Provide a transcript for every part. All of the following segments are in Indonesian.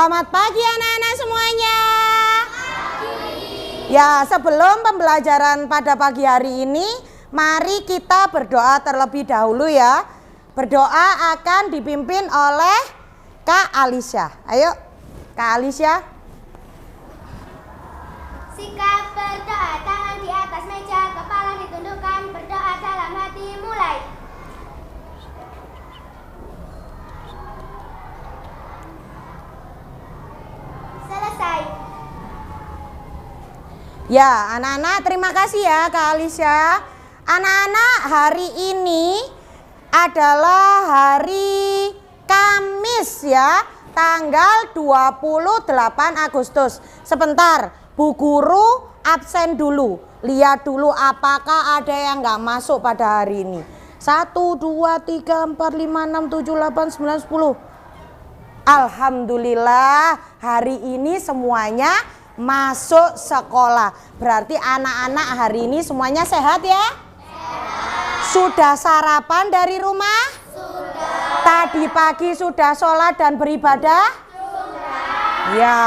Selamat pagi anak-anak semuanya. Ya, sebelum pembelajaran pada pagi hari ini, mari kita berdoa terlebih dahulu ya. Berdoa akan dipimpin oleh Kak Alicia. Ayo, Kak Alicia. Sikap berdoa, tangan di atas meja, kepala ditundukkan, berdoa dalam hati, mulai. Selesai. Ya, anak-anak terima kasih ya Kak Alicia. Anak-anak, hari ini adalah hari Kamis ya, tanggal 28 Agustus. Sebentar, Bu Guru absen dulu. Lihat dulu apakah ada yang nggak masuk pada hari ini. 1, 2, 3, 4, 5, 6, 7, 8, 9, 10. Alhamdulillah hari ini semuanya masuk sekolah. Berarti anak-anak hari ini semuanya sehat ya? Sehat. Sudah sarapan dari rumah? Sudah. Tadi pagi sudah sholat dan beribadah? Sudah. Ya,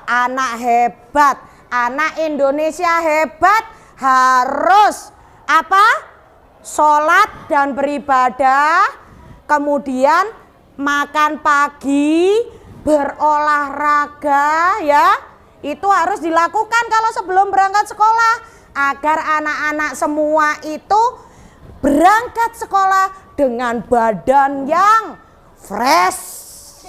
anak hebat. Anak Indonesia hebat harus apa? Sholat dan beribadah. Kemudian makan pagi, berolahraga ya. Itu harus dilakukan kalau sebelum berangkat sekolah, agar anak-anak semua itu berangkat sekolah dengan badan yang fresh.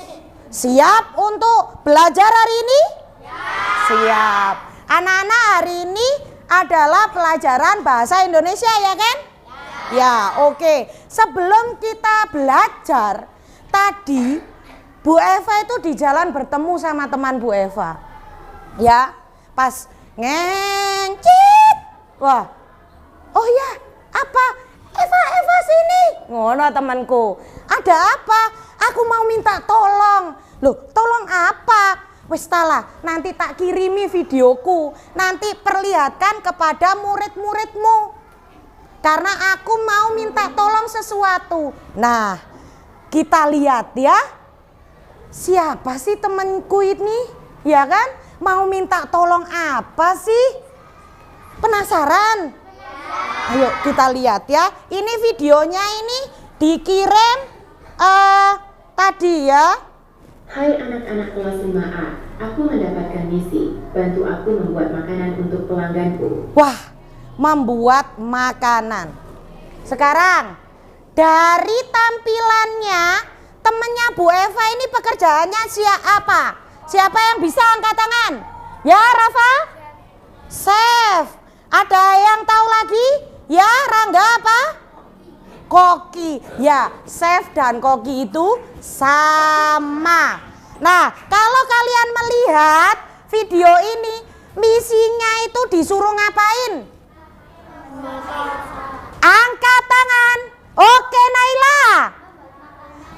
Siap untuk belajar hari ini? Ya. Siap. Anak-anak, hari ini adalah pelajaran bahasa Indonesia ya kan? Ya, ya, oke. Sebelum kita belajar, tadi Bu Eva itu di jalan bertemu sama teman Bu Eva. Ya, pas ngencit. Wah. Oh ya, apa? Eva sini. Ngono temanku. Ada apa? Aku mau minta tolong. Loh, tolong apa? Wes talah, nanti tak kirimi videoku. Nanti perlihatkan kepada murid-muridmu. Karena aku mau minta tolong sesuatu. Nah, kita lihat ya. Siapa sih temanku ini? Ya kan? Mau minta tolong apa sih? Penasaran? Ayo kita lihat ya. Ini videonya ini dikirim tadi ya. Hai anak-anak kelas 5A, aku mendapatkan misi. Bantu aku membuat makanan untuk pelangganku. Wah, membuat makanan. Sekarang dari tampilannya temennya Bu Eva ini pekerjaannya siapa? Siapa yang bisa angkat tangan? Ya, Rafa? Chef. Ada yang tahu lagi? Ya, Rangga apa? Koki. Ya, chef dan koki itu sama. Nah, kalau kalian melihat video ini, misinya itu disuruh ngapain? Angkat tangan. Oke, Naila.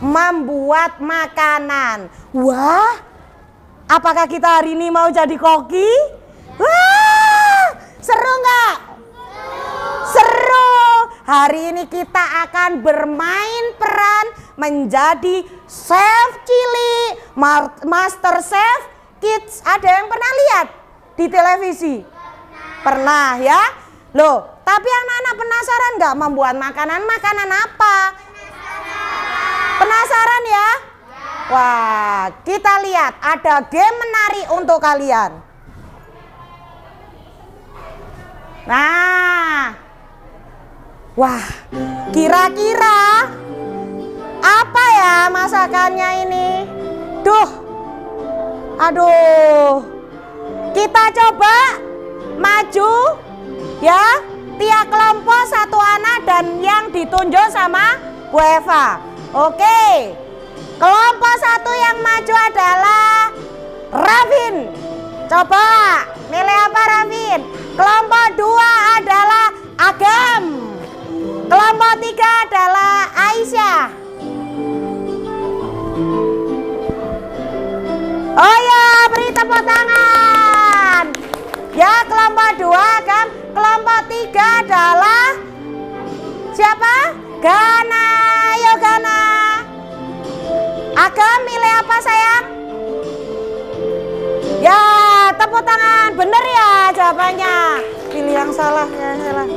Membuat makanan. Wah. Apakah kita hari ini mau jadi koki? Wah, seru nggak? Seru. Hari ini kita akan bermain peran menjadi chef cilik, master chef kids. Ada yang pernah lihat di televisi? Pernah ya? Loh, tapi anak-anak penasaran nggak membuat makanan? Makanan apa? Penasaran ya? Wah, kita lihat ada game menarik untuk kalian. Nah, wah, kira-kira apa ya masakannya ini? Duh, aduh, kita coba maju ya, tiap kelompok satu anak dan yang ditunjuk sama Bu Eva. Oke. Kelompok satu yang maju adalah Ravin. Coba milih apa Ravin? Kelompok dua adalah Agam. Kelompok tiga adalah Aisyah. Oh ya, beri tepuk tangan. Ya, kelompok dua Agam. Kelompok tiga adalah siapa? Gana. Ayo Gana. Agam milih apa sayang? jawabannya. Pilih yang salah, yang salah.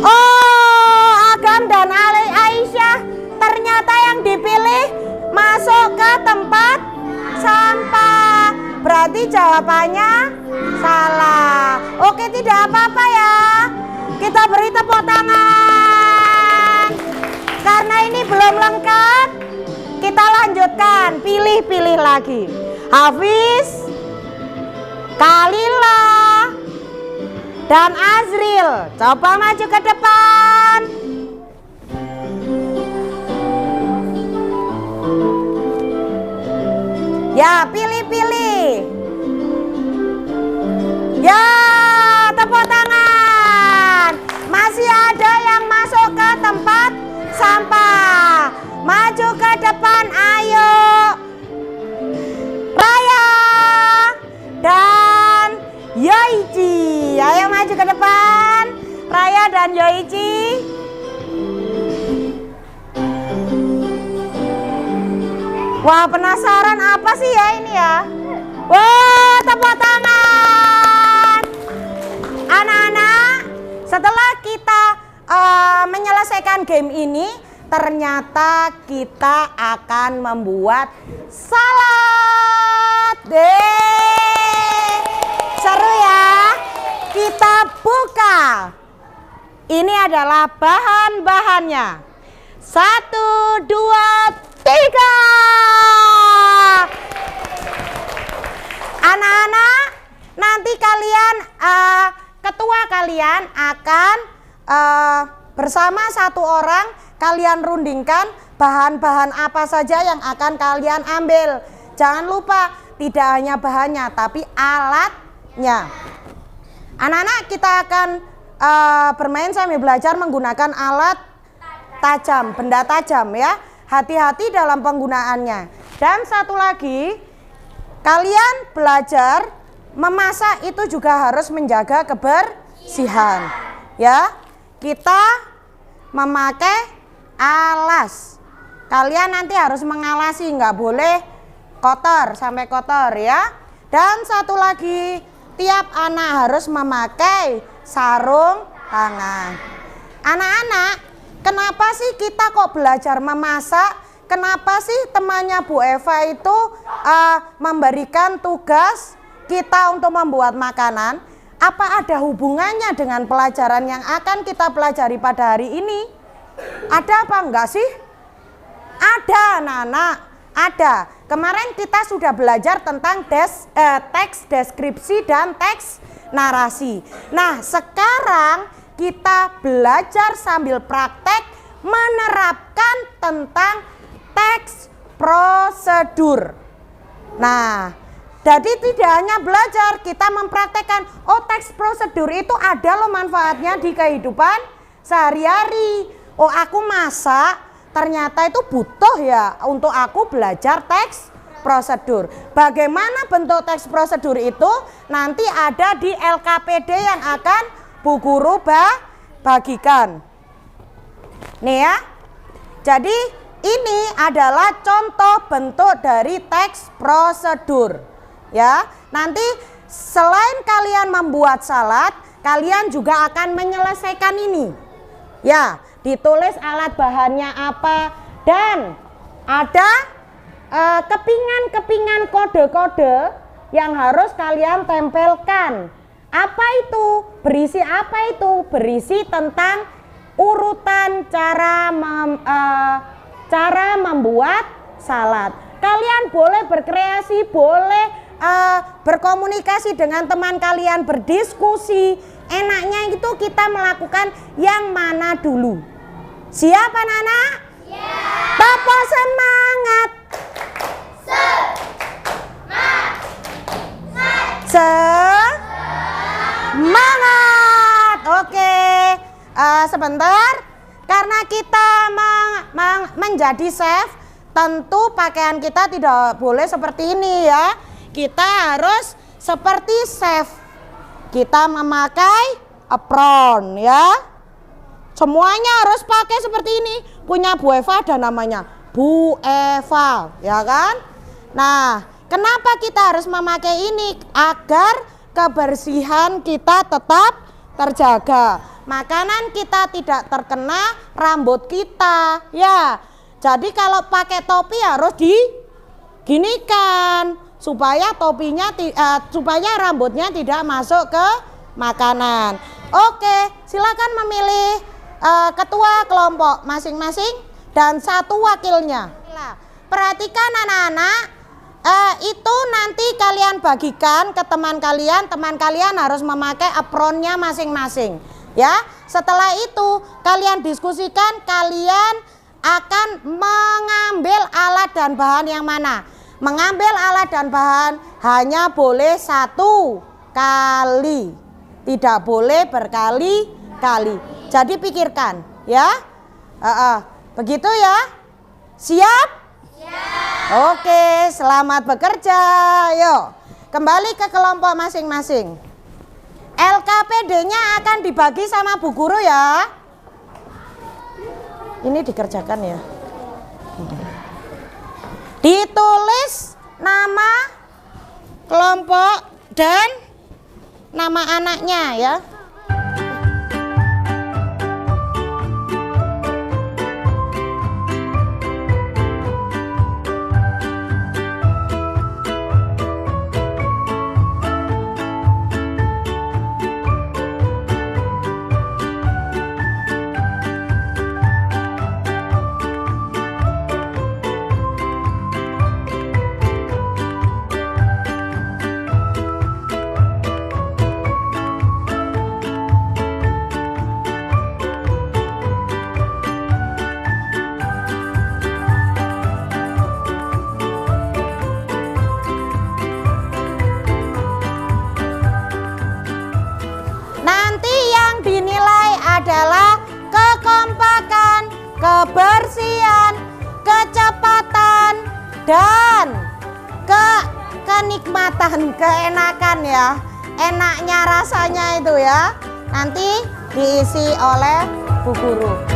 Oh, Agam dan Aisyah, ternyata yang dipilih masuk ke tempat sampah. Berarti jawabannya salah. Oke, tidak apa-apa ya. Kita beri tepuk tangan. Karena ini belum lengkap, kita lanjutkan. Pilih-pilih lagi. Hafiz, Kalila, dan Azril. Coba maju ke depan. Ya, pilih-pilih. Ya, tepuk tangan. Masih ada yang masuk ke tempat sampah. Maju ke depan, ayo. Raya dan Yoichi. Ayo maju ke depan. Raya dan Yoichi. Wah, penasaran apa sih ya ini ya? Wah, tepuk tangan. Anak-anak, setelah kita menyelesaikan game ini, ternyata kita akan membuat salad. Seru ya? Kita buka. Ini adalah bahan-bahannya. 1, 2, 3. Anak-anak, nanti kalian ketua kalian akan bersama satu orang kalian rundingkan bahan-bahan apa saja yang akan kalian ambil. Jangan lupa tidak hanya bahannya tapi alatnya. Anak-anak, kita akan bermain sambil belajar menggunakan alat tajam, benda tajam ya. Hati-hati dalam penggunaannya. Dan satu lagi, kalian belajar memasak itu juga harus menjaga kebersihan. Ya, kita memakai alas. Kalian nanti harus mengalasi, nggak boleh kotor sampai kotor ya. Dan satu lagi, tiap anak harus memakai sarung tangan. Anak-anak, kenapa sih kita kok belajar memasak? Kenapa sih temannya Bu Eva itu memberikan tugas kita untuk membuat makanan? Apa ada hubungannya dengan pelajaran yang akan kita pelajari pada hari ini? Ada apa enggak sih? Ada, anak-anak, ada. Kemarin kita sudah belajar tentang teks deskripsi dan teks narasi. Nah, sekarang kita belajar sambil praktek menerapkan tentang teks prosedur. Nah, jadi tidak hanya belajar, kita mempraktekkan. Oh, teks prosedur itu ada loh manfaatnya di kehidupan sehari-hari. Oh, aku masak, ternyata itu butuh ya untuk aku belajar teks prosedur. Bagaimana bentuk teks prosedur itu nanti ada di LKPD yang akan Bu Guru bagikan. Nih ya. Jadi ini adalah contoh bentuk dari teks prosedur. Ya, nanti selain kalian membuat salad, kalian juga akan menyelesaikan ini. Ya, ditulis alat bahannya apa dan ada kepingan-kepingan kode-kode yang harus kalian tempelkan. Apa itu? Berisi apa itu? Berisi tentang urutan cara membuat salad. Kalian boleh berkreasi, boleh berkomunikasi dengan teman kalian, berdiskusi. Enaknya itu kita melakukan yang mana dulu? Siap anak-anak? Siap. Bapak semangat. Semangat. Oke. Sebentar. Karena kita menjadi chef, tentu pakaian kita tidak boleh seperti ini ya. Kita harus seperti chef. Kita memakai apron ya. Semuanya harus pakai seperti ini. Punya Bu Eva ada namanya Bu Eva, ya kan? Nah, Kenapa kita harus memakai ini? Agar kebersihan kita tetap terjaga, makanan kita tidak terkena rambut kita ya. Jadi kalau pakai topi harus diginikan supaya topinya supaya rambutnya tidak masuk ke makanan. Oke, silakan memilih ketua kelompok masing-masing dan satu wakilnya. Perhatikan anak-anak, itu nanti kalian bagikan ke teman kalian harus memakai apronnya masing-masing ya. Setelah itu kalian diskusikan kalian akan mengambil alat dan bahan yang mana. Mengambil alat dan bahan hanya boleh 1 kali, tidak boleh berkali-kali. Jadi pikirkan ya. Begitu ya. Siap? Oke, selamat bekerja. Yuk, kembali ke kelompok masing-masing. LKPD-nya akan dibagi sama Bu Guru ya. Ini dikerjakan ya. Ditulis nama kelompok dan nama anaknya ya. Adalah kekompakan, kebersihan, kecepatan, dan kenikmatan, keenakan ya. Enaknya rasanya itu ya. Nanti diisi oleh Bu Guru.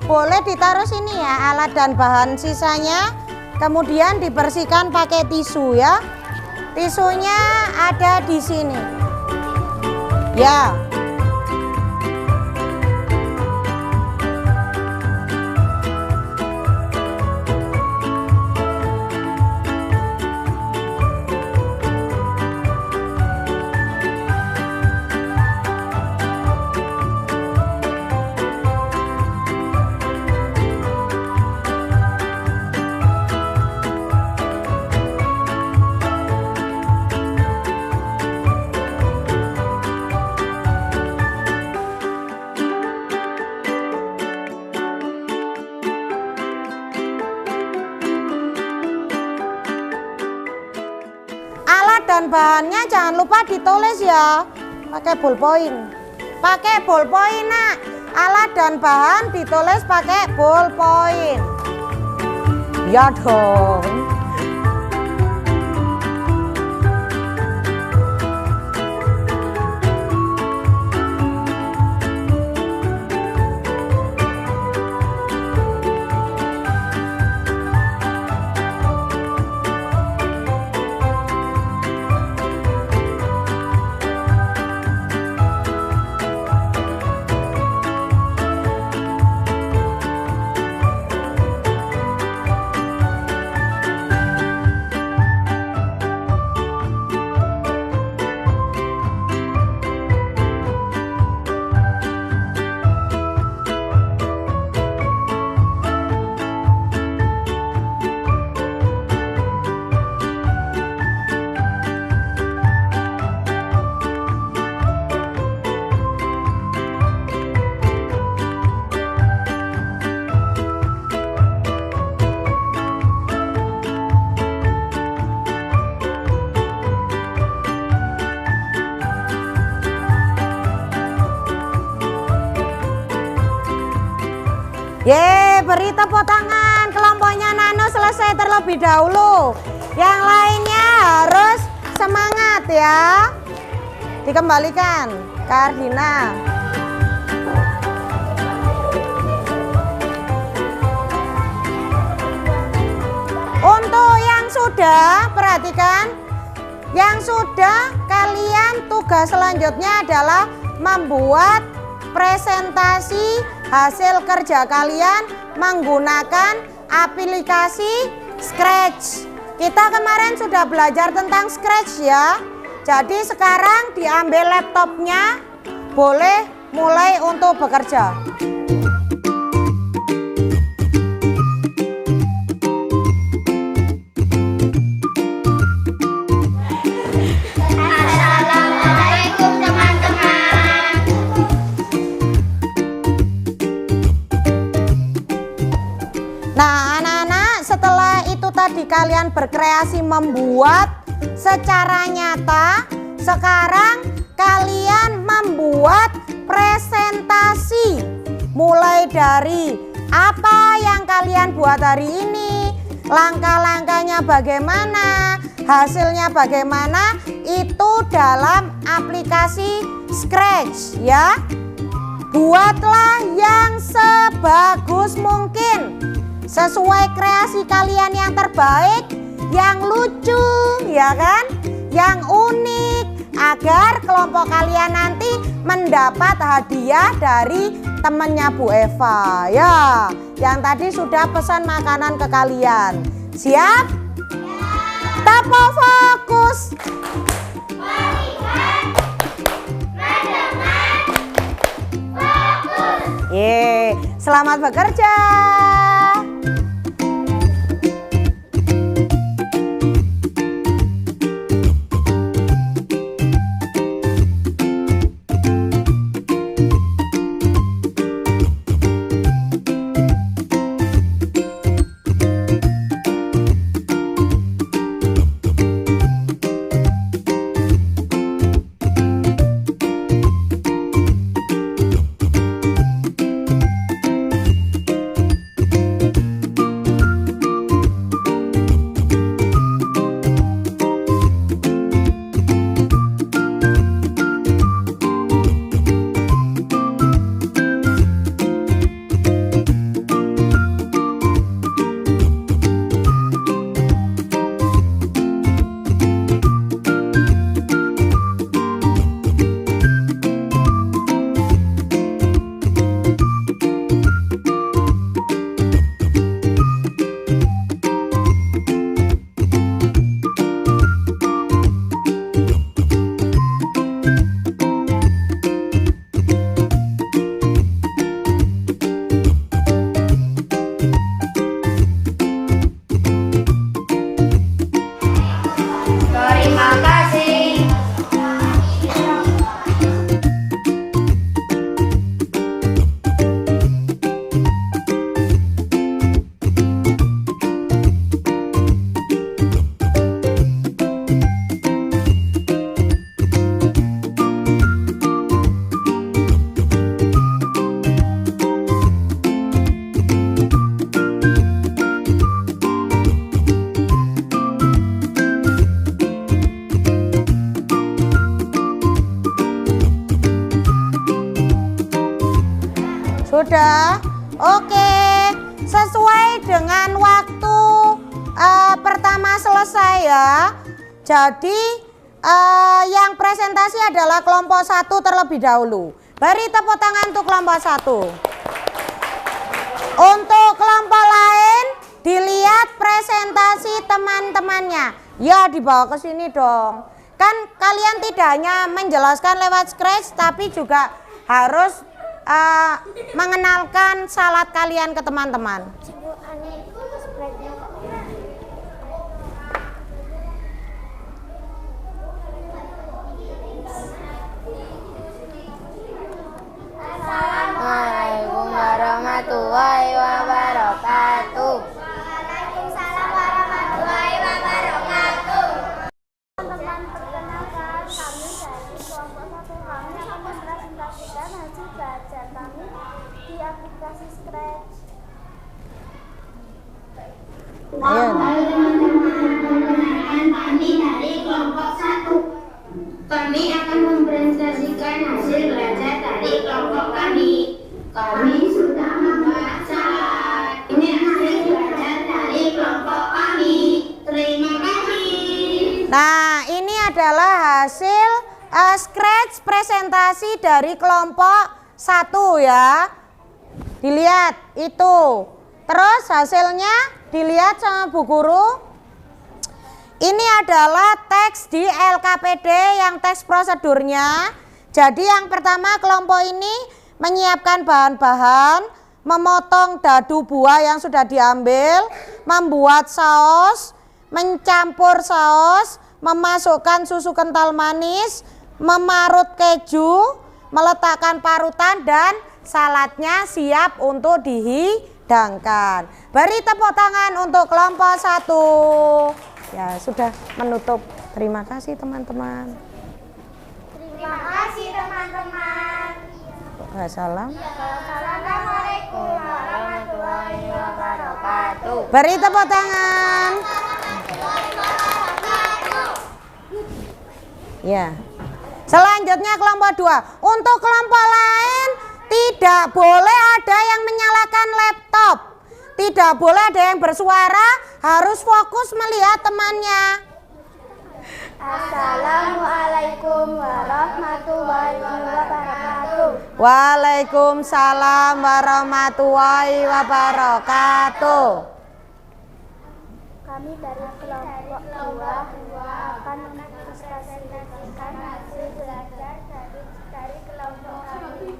Boleh ditaruh sini ya alat dan bahan sisanya, kemudian dibersihkan pakai tisu ya. Tisunya ada di sini ya. Dan bahannya jangan lupa ditulis ya, pakai ballpoint. Pakai ballpoint nak, alat dan bahan ditulis pakai ballpoint. Ya dong. Ye, beri tepuk tangan. Kelompoknya Nano selesai terlebih dahulu. Yang lainnya harus semangat ya. Dikembalikan ke Ardina. Untuk yang sudah, perhatikan. Yang sudah, kalian tugas selanjutnya adalah membuat presentasi hasil kerja kalian menggunakan aplikasi Scratch. Kita kemarin sudah belajar tentang Scratch ya. Jadi sekarang diambil laptopnya, boleh mulai untuk bekerja. Assalamualaikum teman-teman. Nah anak-anak, setelah itu tadi kalian berkreasi membuat secara nyata, sekarang kalian membuat presentasi. Mulai dari apa yang kalian buat hari ini, langkah-langkahnya bagaimana, hasilnya bagaimana, itu dalam aplikasi Scratch ya. Buatlah yang sebagus mungkin, sesuai kreasi kalian yang terbaik, yang lucu ya kan, yang unik, agar kelompok kalian nanti mendapat hadiah dari temannya Bu Eva ya, yang tadi sudah pesan makanan ke kalian. Siap? Tapo fokus. Ye, selamat bekerja. Sudah? Oke. Sesuai dengan waktu pertama selesai ya. Jadi yang presentasi adalah kelompok 1 terlebih dahulu. Beri tepuk tangan untuk kelompok 1. Untuk kelompok lain dilihat presentasi teman-temannya. Ya dibawa ke sini dong. Kan kalian tidak hanya menjelaskan lewat Scratch, tapi juga harus mengenalkan salat kalian ke teman-teman. Assalamualaikum warahmatullahi wabarakatuh. Waalaikumsalam warahmatullahi wabarakatuh. Teman-teman, perkenalkan kami dari kelompok 1. Kami akan mempresentasikan hasil belajar kami di aplikasi Scratch. Ayo. Halo teman-teman, perkenalkan kami dari kelompok 1. Kami akan mempresentasikan hasil belajar dari kelompok kami. Kami sudah membuat salad. Ini hasil belajar dari kelompok kami. Terima kasih. Nah, ini adalah hasil scratch presentasi dari kelompok 1 ya. Dilihat itu. Terus hasilnya dilihat sama Bu Guru. Ini adalah teks di LKPD yang teks prosedurnya. Jadi yang pertama kelompok ini menyiapkan bahan-bahan, memotong dadu buah yang sudah diambil, membuat saus, mencampur saus, memasukkan susu kental manis, memarut keju, meletakkan parutan dan saladnya siap untuk dihidangkan. Beri tepuk tangan untuk kelompok 1. Ya, sudah menutup. Terima kasih teman-teman. Terima kasih teman-teman. Wassalam. Assalamualaikum warahmatullahi wabarakatuh. Beri tepuk tangan. Ya. Selanjutnya kelompok 2. Untuk kelompok lain tidak boleh ada yang menyalakan laptop. Tidak boleh ada yang bersuara, harus fokus melihat temannya. Assalamualaikum warahmatullahi wabarakatuh. Waalaikumsalam warahmatullahi wabarakatuh. Kami dari kelompok 2 akan mempresentasikan hasil belajar dari kelompok kami.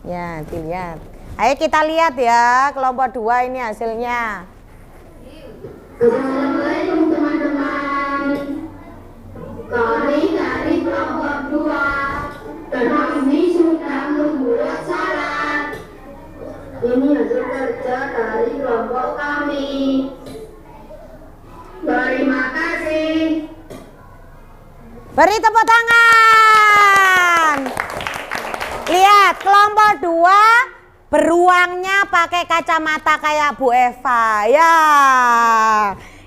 Ya, dilihat. Ayo kita lihat ya, kelompok 2 ini hasilnya. Assalamualaikum teman-teman. Kami dari kelompok 2 dan kami sudah membuat salad. Ini hasil kerja dari kelompok kami. Terima kasih. Beri tepuk tangan. Lihat, kelompok 2 beruangnya pakai kacamata kayak Bu Eva. Ya.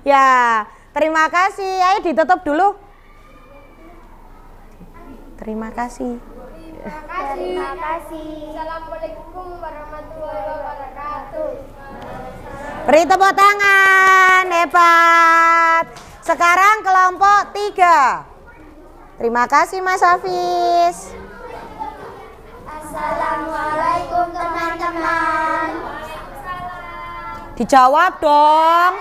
Ya, terima kasih. Ayo ditutup dulu. Terima kasih. Terima kasih. Assalamualaikum warahmatullahi wabarakatuh. Beri tepuk tangan. Hebat. Sekarang kelompok 3. Terima kasih Mas Hafiz. Assalamualaikum teman-teman. Dijawab dong.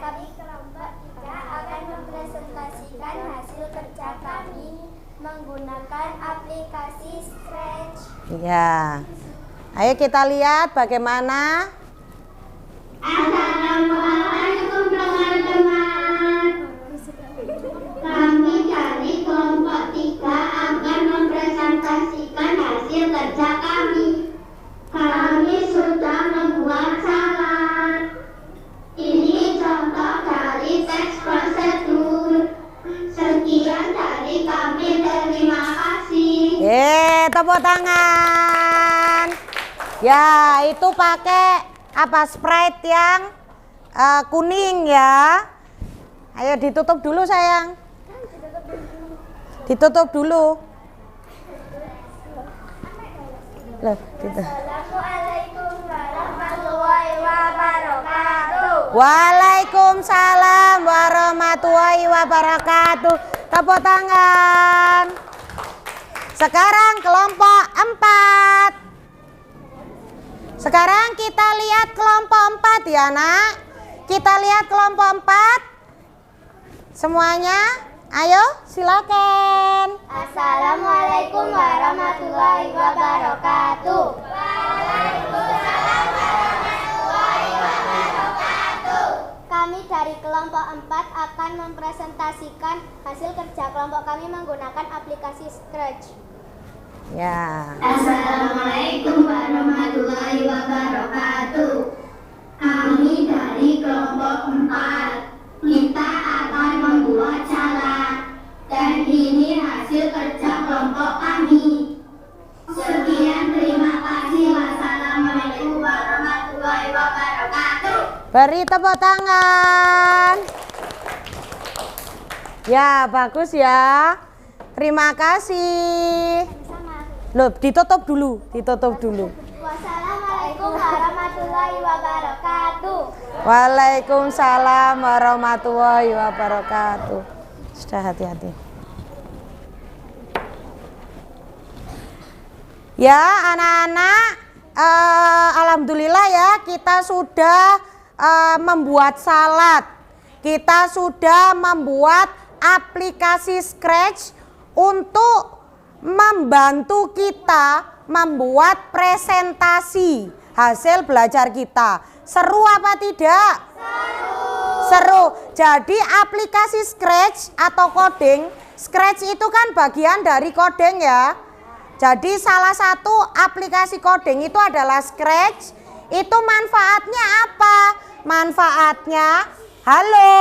Kami kelompok 3 akan mempresentasikan hasil kerja kami menggunakan aplikasi Scratch. Ya. Ayo kita lihat bagaimana. Assalamualaikum teman-teman. Kami dari kelompok 3 akan mempresentasikan hasil kerja kami. Kami sudah membuat salad. Ini contoh dari teks prosedur. Sekian dari kami, terima kasih. Tepuk tangan. Ya, itu pakai apa Sprite yang kuning ya. Ayo ditutup dulu sayang. Ditutup dulu. Loh, gitu. Assalamualaikum warahmatullahi wabarakatuh. Waalaikumsalam warahmatullahi wabarakatuh. Tepuk tangan. Sekarang kelompok 4. Sekarang kita lihat kelompok 4 ya nak. Kita lihat kelompok 4. Semuanya, ayo silakan. Assalamualaikum warahmatullahi wabarakatuh. Waalaikumsalam warahmatullahi wabarakatuh. Kami dari kelompok 4 akan mempresentasikan hasil kerja kelompok kami menggunakan aplikasi Scratch. Ya. Assalamualaikum warahmatullahi wabarakatuh. Kami dari kelompok 4. Kita akan membuat salad. Dan ini hasil kerja kelompok kami. Sekian, terima kasih. Wassalamualaikum. Beri tepuk tangan. Ya, bagus ya. Terima kasih. Loh, ditutup dulu. Wassalamualaikum warahmatullahi wabarakatuh. Waalaikumsalam warahmatullahi wabarakatuh. Sudah, hati-hati. Ya, anak-anak, alhamdulillah ya, kita sudah membuat salad. Kita sudah membuat aplikasi Scratch untuk membantu kita membuat presentasi hasil belajar kita. Seru apa tidak? Seru. Jadi aplikasi Scratch atau coding, Scratch itu kan bagian dari coding ya. Jadi salah satu aplikasi coding itu adalah Scratch. Itu manfaatnya apa? Manfaatnya, halo.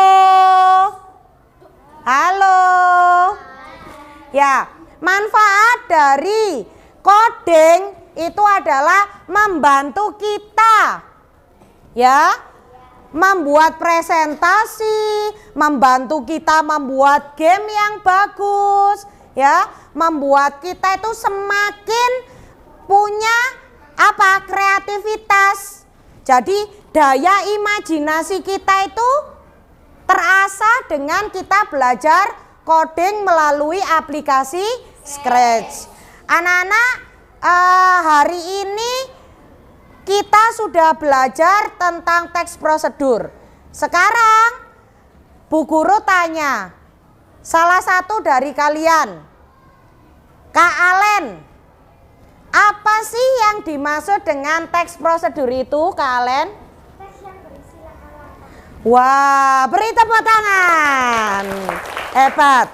Ya, manfaat dari coding itu adalah membantu kita ya, membuat presentasi, membantu kita membuat game yang bagus ya, membuat kita itu semakin punya apa? Kreativitas. Jadi daya imajinasi kita itu terasa dengan kita belajar coding melalui aplikasi Scratch. Anak-anak, hari ini kita sudah belajar tentang teks prosedur. Sekarang Bu Guru tanya, salah satu dari kalian, Kak Alen, apa sih yang dimaksud dengan teks prosedur itu, Kak Alen? Teks yang berisi langkah-langkah. Wah, beri tepuk tangan. Hebat.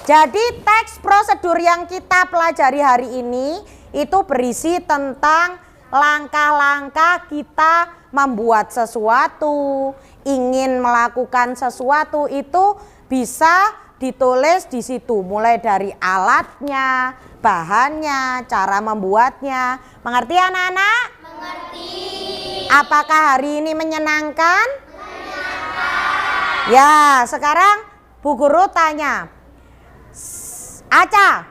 Jadi teks prosedur yang kita pelajari hari ini itu berisi tentang langkah-langkah kita membuat sesuatu, ingin melakukan sesuatu itu bisa ditulis di situ, mulai dari alatnya, bahannya, cara membuatnya. Mengerti anak-anak? Mengerti. Apakah hari ini menyenangkan? Menyenangkan. Ya, sekarang Bu Guru tanya, Aca,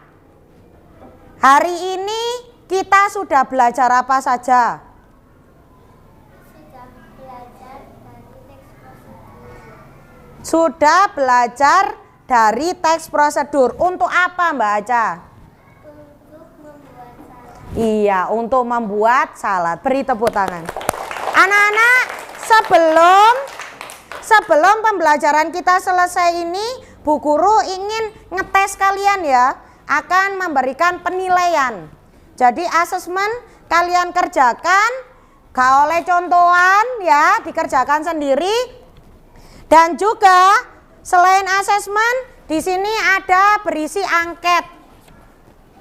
hari ini kita sudah belajar apa saja? Sudah belajar dari teks prosedur. Sudah belajar dari teks prosedur. Untuk apa Mbak Aca? Untuk membuat salad. Iya, untuk membuat salad. Beri tepuk tangan. Anak-anak, sebelum pembelajaran kita selesai ini, Bu Guru ingin ngetes kalian ya, akan memberikan penilaian. Jadi asesmen kalian kerjakan, gak oleh contohan ya, dikerjakan sendiri. Dan juga selain asesmen, di sini ada berisi angket.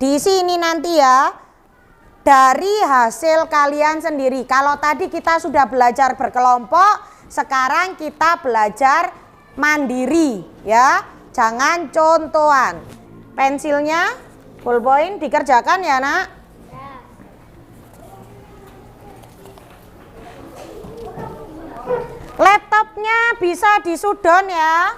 Di sini nanti ya, dari hasil kalian sendiri. Kalau tadi kita sudah belajar berkelompok, sekarang kita belajar mandiri ya, jangan contohan. Pensilnya, ballpoint dikerjakan ya nak. Laptopnya bisa disudon ya.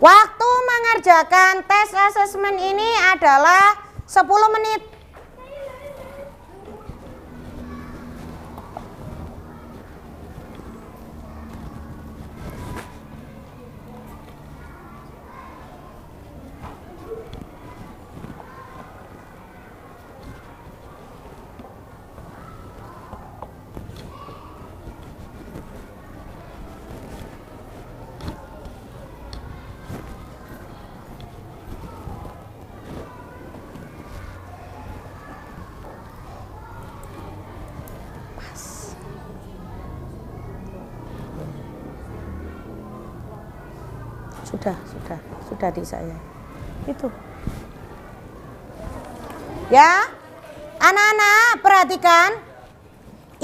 Waktu mengerjakan tes asesmen ini adalah 10 menit. Sudah di saya. Itu. Ya. Anak-anak, perhatikan.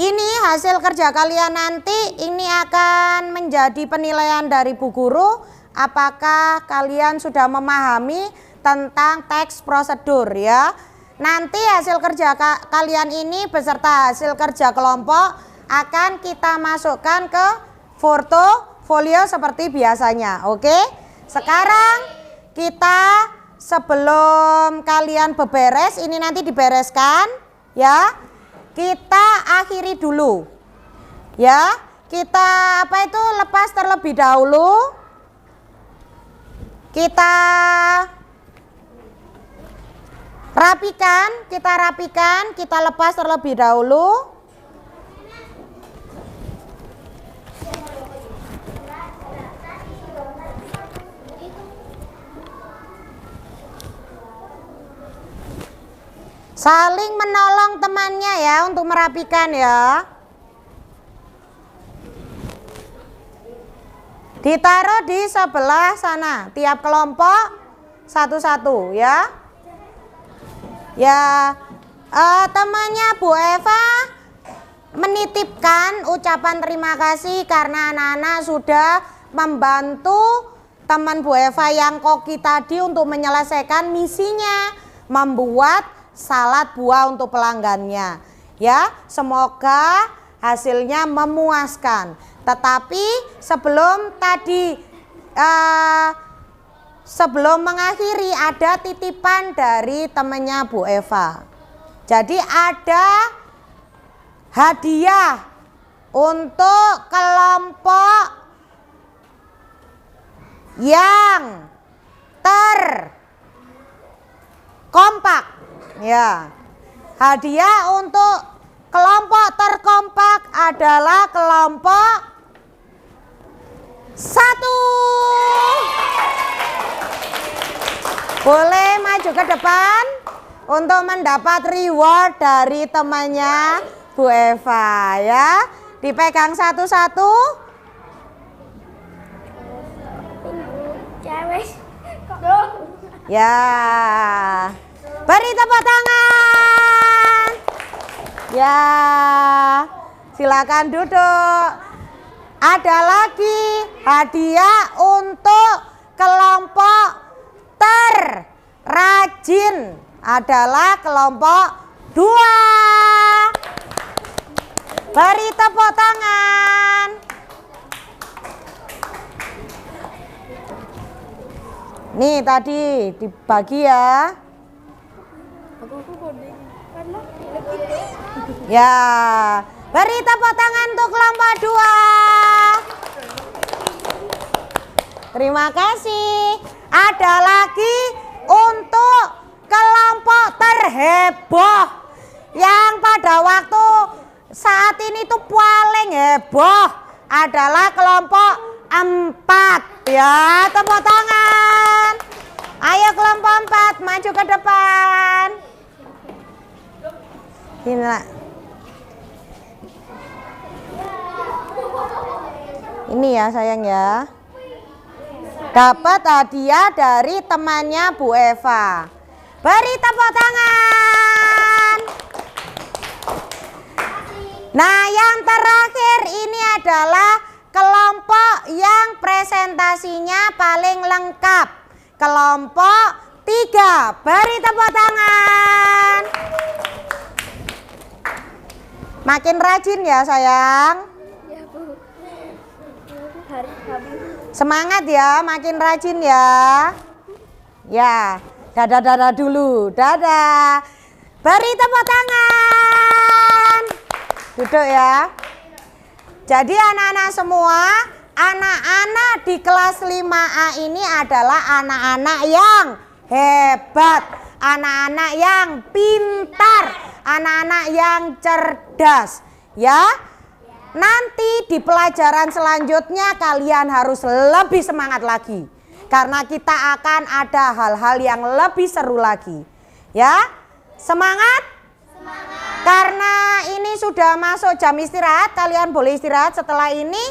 Ini hasil kerja kalian nanti, ini akan menjadi penilaian dari Bu Guru. Apakah kalian sudah memahami tentang teks prosedur ya. Nanti hasil kerja kalian ini beserta hasil kerja kelompok akan kita masukkan ke portofolio seperti biasanya. Oke? Sekarang kita sebelum kalian beberes, ini nanti dibereskan ya. Kita akhiri dulu. Ya, kita lepas terlebih dahulu. Kita rapikan, kita lepas terlebih dahulu. Saling menolong temannya ya untuk merapikan ya. Ditaruh di sebelah sana, tiap kelompok satu-satu ya. Ya, temannya Bu Eva menitipkan ucapan terima kasih karena anak-anak sudah membantu teman Bu Eva yang koki tadi untuk menyelesaikan misinya, membuat salad buah untuk pelanggannya. Ya, semoga hasilnya memuaskan. Tetapi sebelum mengakhiri ada titipan dari temannya Bu Eva. Jadi ada hadiah untuk kelompok yang terkompak. Ya, hadiah untuk kelompok terkompak adalah kelompok 1. Boleh maju ke depan untuk mendapat reward dari temannya Bu Eva ya. Dipegang satu-satu. Ya. Beri tepuk tangan. Ya, silakan duduk. Ada lagi hadiah untuk kelompok terrajin adalah kelompok 2. Beri tepuk tangan. Nih tadi dibagi ya. Ya, beri tepuk tangan untuk kelompok 2. Terima kasih. Ada lagi untuk kelompok terheboh yang pada waktu saat ini tuh paling heboh adalah kelompok 4. Ya, tepuk tangan. Ayo kelompok 4 maju ke depan. Ini ya sayang ya. Dapat hadiah dari temannya Bu Eva. Beri tepuk tangan. Nah, yang terakhir ini adalah kelompok yang presentasinya paling lengkap. Kelompok 3. Beri tepuk tangan. Makin rajin ya sayang. Ya Bu. Semangat ya, makin rajin ya. Ya, dadah-dadah dulu, dadah. Beri tepuk tangan. Duduk ya. Jadi anak-anak semua, anak-anak di kelas 5A ini adalah anak-anak yang hebat, anak-anak yang pintar, anak-anak yang cerdas. Ya, nanti di pelajaran selanjutnya kalian harus lebih semangat lagi. Karena kita akan ada hal-hal yang lebih seru lagi. Ya, semangat? Karena ini sudah masuk jam istirahat, kalian boleh istirahat. Setelah ini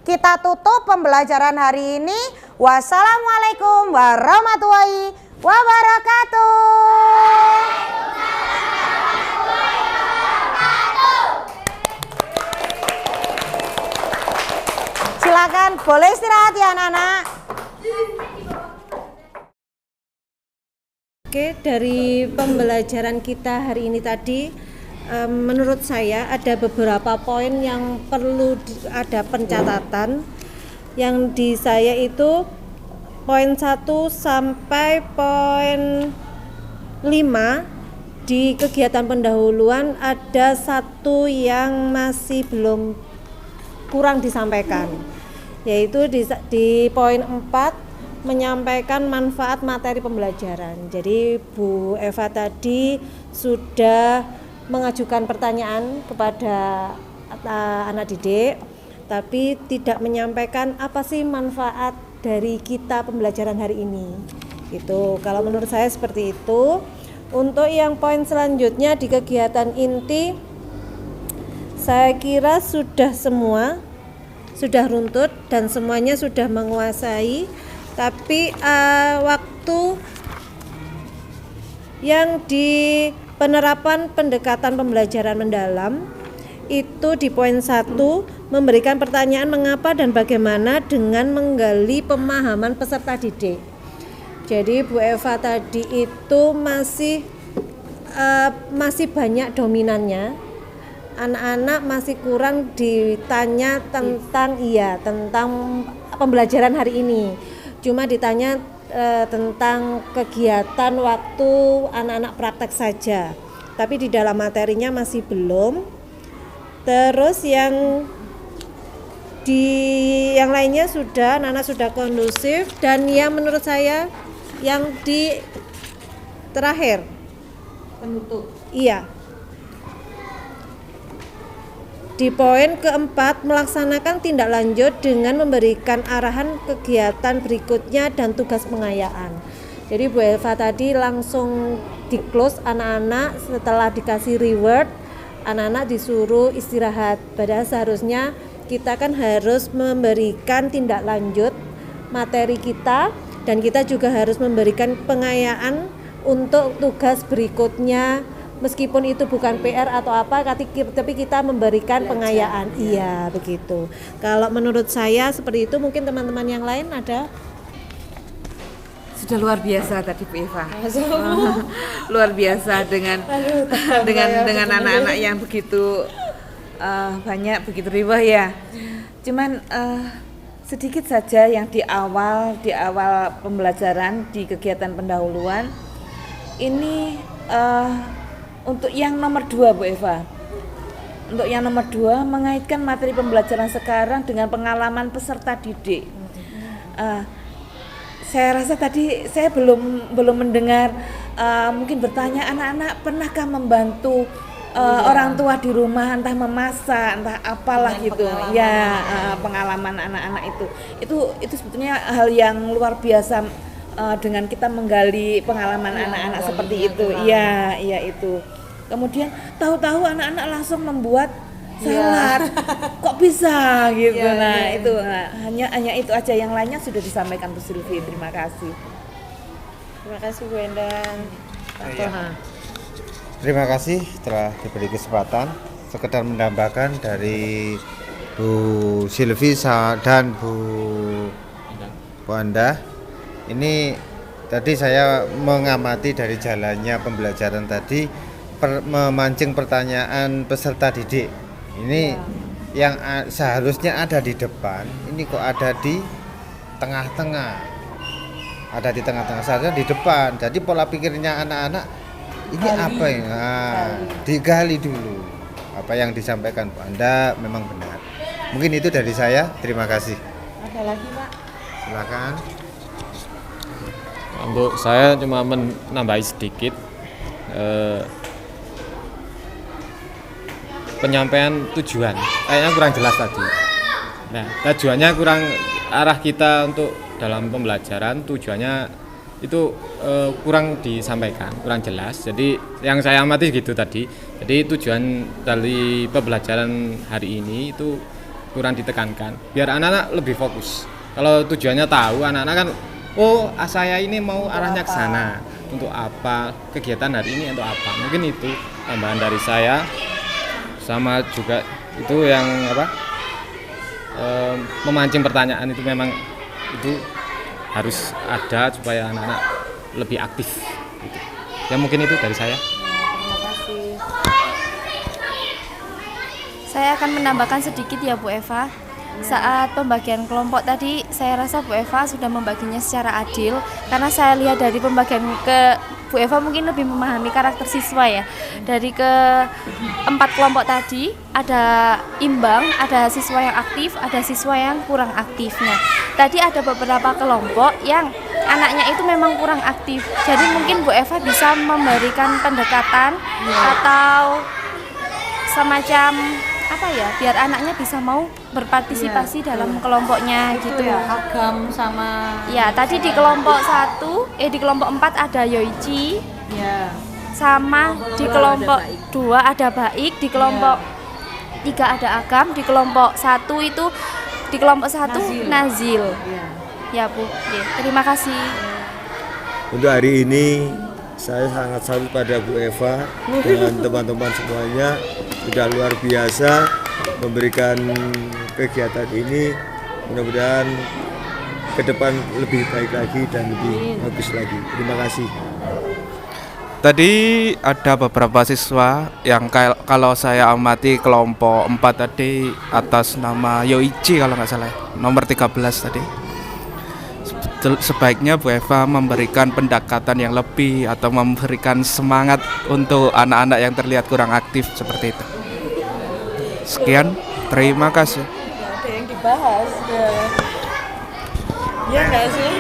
kita tutup pembelajaran hari ini. Wassalamualaikum warahmatullahi wabarakatuh. Silakan boleh istirahat ya anak-anak. Oke, dari pembelajaran kita hari ini tadi, menurut saya ada beberapa poin yang perlu ada pencatatan. Yang di saya itu poin 1 sampai poin 5 di kegiatan pendahuluan ada satu yang masih belum kurang disampaikan, yaitu di poin 4 menyampaikan manfaat materi pembelajaran. Jadi Bu Eva tadi sudah mengajukan pertanyaan kepada anak didik, tapi tidak menyampaikan apa sih manfaat dari kita pembelajaran hari ini. Gitu. Kalau menurut saya seperti itu. Untuk yang poin selanjutnya di kegiatan inti, saya kira sudah semua sudah runtut dan semuanya sudah menguasai. Tapi waktu yang di penerapan pendekatan pembelajaran mendalam itu di poin 1 memberikan pertanyaan mengapa dan bagaimana dengan menggali pemahaman peserta didik. Jadi Bu Eva tadi itu masih banyak dominannya. Anak-anak masih kurang ditanya tentang pembelajaran hari ini. Cuma ditanya tentang kegiatan waktu anak-anak praktek saja, tapi di dalam materinya masih belum. Terus yang lainnya sudah anak-anak sudah kondusif, dan yang menurut saya yang di terakhir penutup, iya, di poin keempat melaksanakan tindak lanjut dengan memberikan arahan kegiatan berikutnya dan tugas pengayaan. Jadi Bu Eva tadi langsung di close anak-anak setelah dikasih reward, anak-anak disuruh istirahat. Padahal seharusnya kita kan harus memberikan tindak lanjut materi kita, dan kita juga harus memberikan pengayaan untuk tugas berikutnya. Meskipun itu bukan PR atau apa, tapi kita memberikan pengayaan. Iya, begitu. Kalau menurut saya seperti itu. Mungkin teman-teman yang lain ada? Sudah luar biasa tadi Bu Eva. Luar biasa dengan anak-anak yang begitu banyak, begitu riwah ya. Cuman sedikit saja yang di awal pembelajaran di kegiatan pendahuluan ini. Untuk yang nomor 2 Bu Eva, untuk yang nomor 2 mengaitkan materi pembelajaran sekarang dengan pengalaman peserta didik. Saya rasa tadi saya belum mendengar, mungkin bertanya, anak-anak pernahkah membantu orang tua di rumah, entah memasak, entah apalah gitu ya, pengalaman anak-anak itu sebetulnya hal yang luar biasa. Dengan kita menggali pengalaman anak-anak seperti itu, iya itu. Kemudian tahu-tahu anak-anak langsung membuat salad, kok bisa gitu. Itu hanya itu aja, yang lainnya sudah disampaikan Bu Sylvie. Terima kasih. Terima kasih Bu Endang. Terima kasih telah diberi kesempatan. Sekedar menambahkan dari Bu Sylvie dan Bu Anda. Ini tadi saya mengamati dari jalannya pembelajaran tadi, memancing pertanyaan peserta didik. Ini yang seharusnya ada di depan, ini kok ada di tengah-tengah. Ada di tengah-tengah, seharusnya di depan. Jadi pola pikirnya anak-anak ini apa ya? Digali dulu. Apa yang disampaikan Bu Anda memang benar. Mungkin itu dari saya. Terima kasih. Ada lagi Pak? Silakan. Untuk saya cuma menambahi sedikit penyampaian tujuan, kayaknya kurang jelas tadi. Nah, tujuannya kurang, arah kita untuk dalam pembelajaran tujuannya itu kurang disampaikan, kurang jelas. Jadi yang saya amati gitu tadi. Jadi tujuan dari pembelajaran hari ini itu kurang ditekankan, biar anak-anak lebih fokus. Kalau tujuannya tahu, anak-anak kan, oh saya ini mau arahnya ke sana, untuk apa, kegiatan hari ini untuk apa. Mungkin itu tambahan dari saya. Sama juga itu yang memancing pertanyaan itu memang itu harus ada supaya anak-anak lebih aktif gitu. Ya mungkin itu dari saya. Terima kasih. Saya akan menambahkan sedikit ya Bu Eva. Saat pembagian kelompok tadi, saya rasa Bu Eva sudah membaginya secara adil. Karena saya lihat dari pembagian Bu Eva mungkin lebih memahami karakter siswa ya. Dari ke 4 kelompok tadi, ada imbang, ada siswa yang aktif, ada siswa yang kurang aktifnya. Tadi ada beberapa kelompok yang anaknya itu memang kurang aktif. Jadi mungkin Bu Eva bisa memberikan pendekatan atau semacam apa ya, biar anaknya bisa mau berpartisipasi dalam kelompoknya gitu ya. Agam sama Ya, tadi di kelompok 1, di kelompok 4 ada Yoichi, ya. sama di kelompok 2 ada Baik, di kelompok 3 ada Agam, di kelompok 1 itu di kelompok 1 Nazil. Ya Bu, oke, terima kasih. Untuk hari ini saya sangat salut pada Bu Eva dan teman-teman semuanya, sudah luar biasa memberikan kegiatan ini. Mudah-mudahan ke depan lebih baik lagi dan lebih bagus lagi. Terima kasih. Tadi ada beberapa siswa yang kalau saya amati kelompok 4 tadi atas nama Yoichi kalau nggak salah, nomor 13 tadi. Sebaiknya Bu Eva memberikan pendekatan yang lebih atau memberikan semangat untuk anak-anak yang terlihat kurang aktif seperti itu. Sekian, terima kasih. Ada yang dibahas. Ya nggak sih?